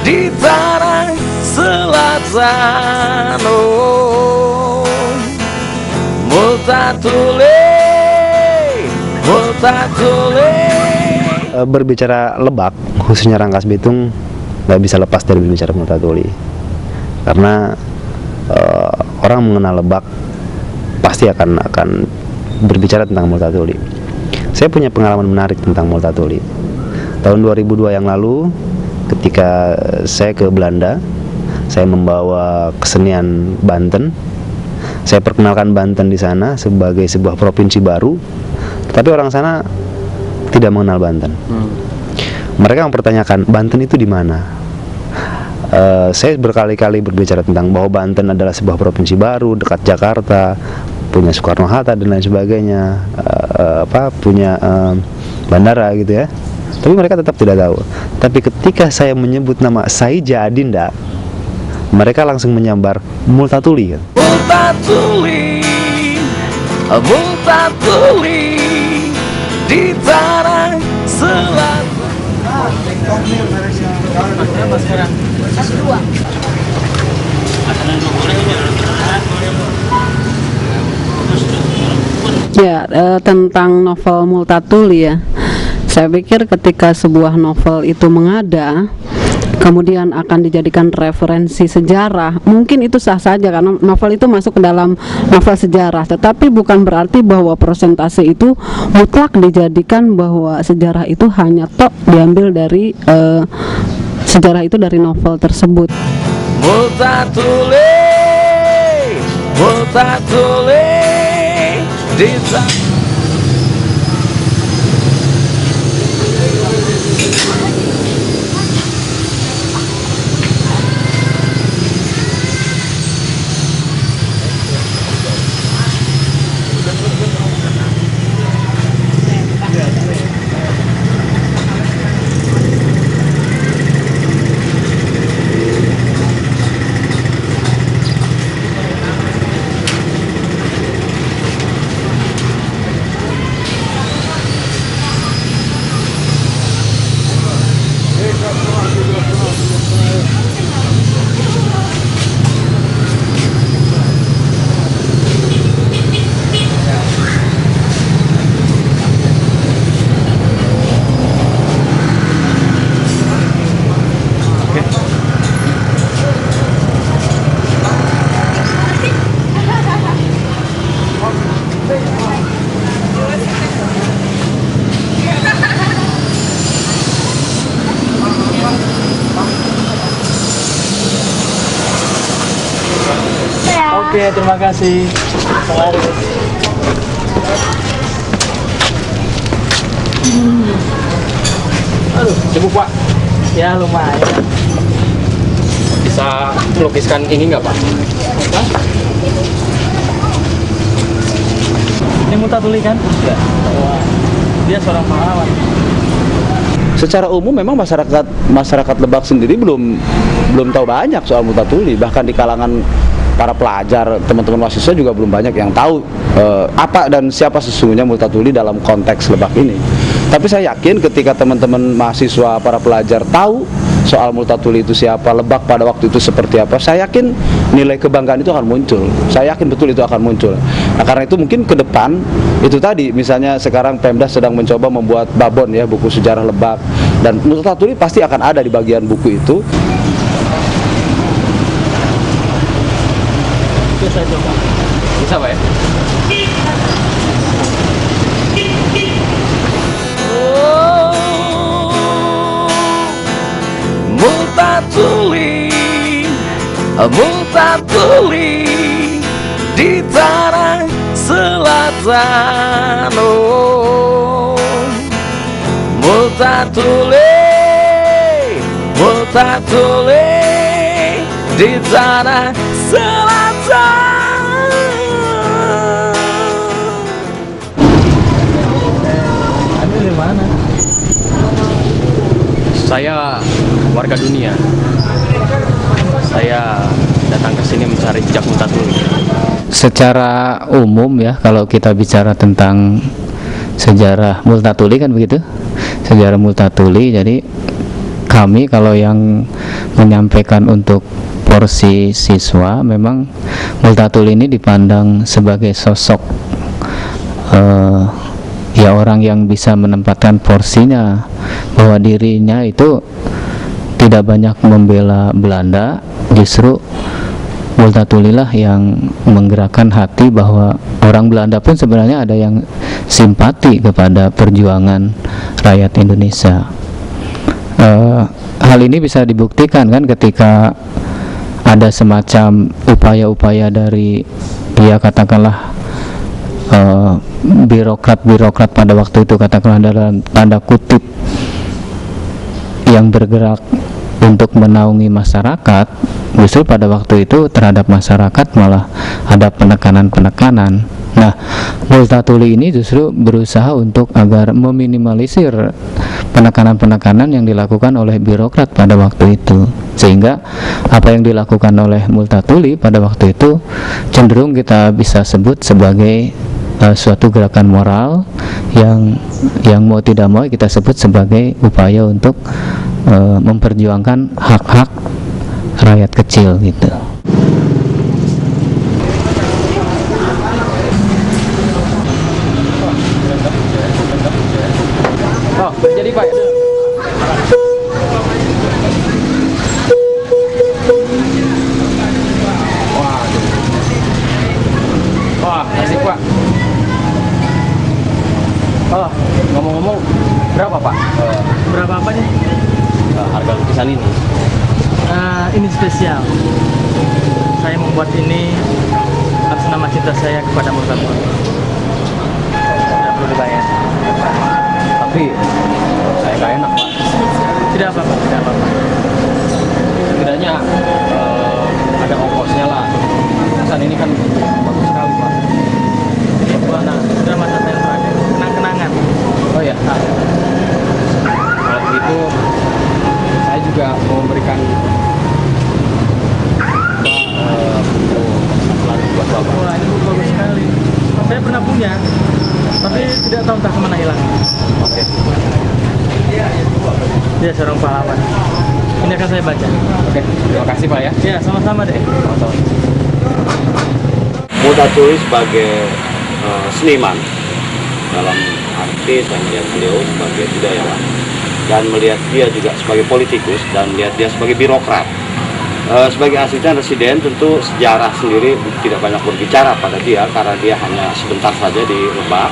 di tanah selatan. Oh, Multatuli, Multatuli. Berbicara Lebak, khususnya Rangkas Bitung, nggak bisa lepas dari berbicara Multatuli. Karena orang mengenal Lebak pasti akan berbicara tentang Multatuli. Saya punya pengalaman menarik tentang Multatuli. Tahun 2002 yang lalu, ketika saya ke Belanda, saya membawa kesenian Banten. Saya perkenalkan Banten di sana sebagai sebuah provinsi baru, tetapi orang sana tidak mengenal Banten. Mereka mempertanyakan Banten itu di mana. Saya berkali-kali berbicara tentang bahwa Banten adalah sebuah provinsi baru dekat Jakarta, punya Soekarno-Hatta dan lain sebagainya, punya bandara gitu ya. Tapi mereka tetap tidak tahu. Tapi ketika saya menyebut nama Saija Adinda, mereka langsung menyambar Multatuli kan? Multatuli, Multatuli di tanah selatan. Ya, tentang novel Multatuli ya. Saya pikir ketika sebuah novel itu mengada, kemudian akan dijadikan referensi sejarah, mungkin itu sah saja karena novel itu masuk ke dalam novel sejarah. Tetapi bukan berarti bahwa persentase itu mutlak dijadikan bahwa sejarah itu hanya tok diambil dari sejarah itu dari novel tersebut. Multatuli, Multatuli di tanah. Oke, terima kasih. Aduh, cukup Pak. Ya lumayan. Bisa melukiskan ini nggak Pak? Ini Multatuli kan? Ya. Dia seorang pahlawan. Secara umum memang masyarakat Lebak sendiri belum tahu banyak soal Multatuli. Bahkan di kalangan para pelajar, teman-teman mahasiswa juga belum banyak yang tahu apa dan siapa sesungguhnya Multatuli dalam konteks Lebak ini. Tapi saya yakin ketika teman-teman mahasiswa, para pelajar tahu soal Multatuli itu siapa, Lebak pada waktu itu seperti apa, saya yakin nilai kebanggaan itu akan muncul. Saya yakin betul itu akan muncul. Nah, karena itu mungkin ke depan itu tadi, misalnya sekarang Pemda sedang mencoba membuat babon ya, buku sejarah Lebak, dan Multatuli pasti akan ada di bagian buku itu. Saya coba. Bisa Pak ya? Oh, Multatuli, Multatuli di tanah selatan. Oh, Multatuli, Multatuli di tanah selatan. Anda dari mana? Saya warga dunia. Saya datang ke sini mencari jejak Multatuli. Secara umum ya, kalau kita bicara tentang sejarah Multatuli kan begitu. Sejarah Multatuli, jadi kami kalau yang menyampaikan untuk porsi siswa, memang Multatul ini dipandang sebagai sosok ya orang yang bisa menempatkan porsinya, bahwa dirinya itu tidak banyak membela Belanda, justru Multatulilah yang menggerakkan hati bahwa orang Belanda pun sebenarnya ada yang simpati kepada perjuangan rakyat Indonesia. Hal ini bisa dibuktikan kan ketika ada semacam upaya-upaya dari, ya katakanlah, birokrat-birokrat pada waktu itu, katakanlah dalam tanda kutip, yang bergerak untuk menaungi masyarakat, justru pada waktu itu terhadap masyarakat malah ada penekanan-penekanan. Nah, Multatuli ini justru berusaha untuk agar meminimalisir penekanan-penekanan yang dilakukan oleh birokrat pada waktu itu, sehingga apa yang dilakukan oleh Multatuli pada waktu itu cenderung kita bisa sebut sebagai suatu gerakan moral yang mau tidak mau kita sebut sebagai upaya untuk memperjuangkan hak-hak rakyat kecil gitu. Oh, jadi Pak. Wah, asik Pak. Oh, ngomong-ngomong, berapa Pak? Berapa apanya? Harga lukisan ini. Ini spesial. Saya membuat ini atas nama cinta saya kepada Multatul. Tidak perlu dibayar. Tapi saya nggak enak Pak. Tidak apa-apa, tidak apa-apa. Setidaknya ada ongkosnya lah. Lukisan ini kan bagus sekali Pak. Nah, sudah masa saya terakhir. Kenang-kenangan. Oh ya. Kalau begitu, saya juga mau memberikan buat Bapak. Wah, ini buku bagus sekali. Saya pernah punya, tapi tidak tahu entah kemana hilang. Oke. Dia seorang pahlawan. Ini akan saya baca. Oke, terima kasih Pak ya. Ya, sama-sama deh. Sama-sama. Multatuli sebagai seniman, dalam arti saya melihat beliau sebagai budayawan, dan melihat dia juga sebagai politikus, dan melihat dia sebagai birokrat. Sebagai asisten residen, tentu sejarah sendiri tidak banyak berbicara pada dia karena dia hanya sebentar saja di Lebak.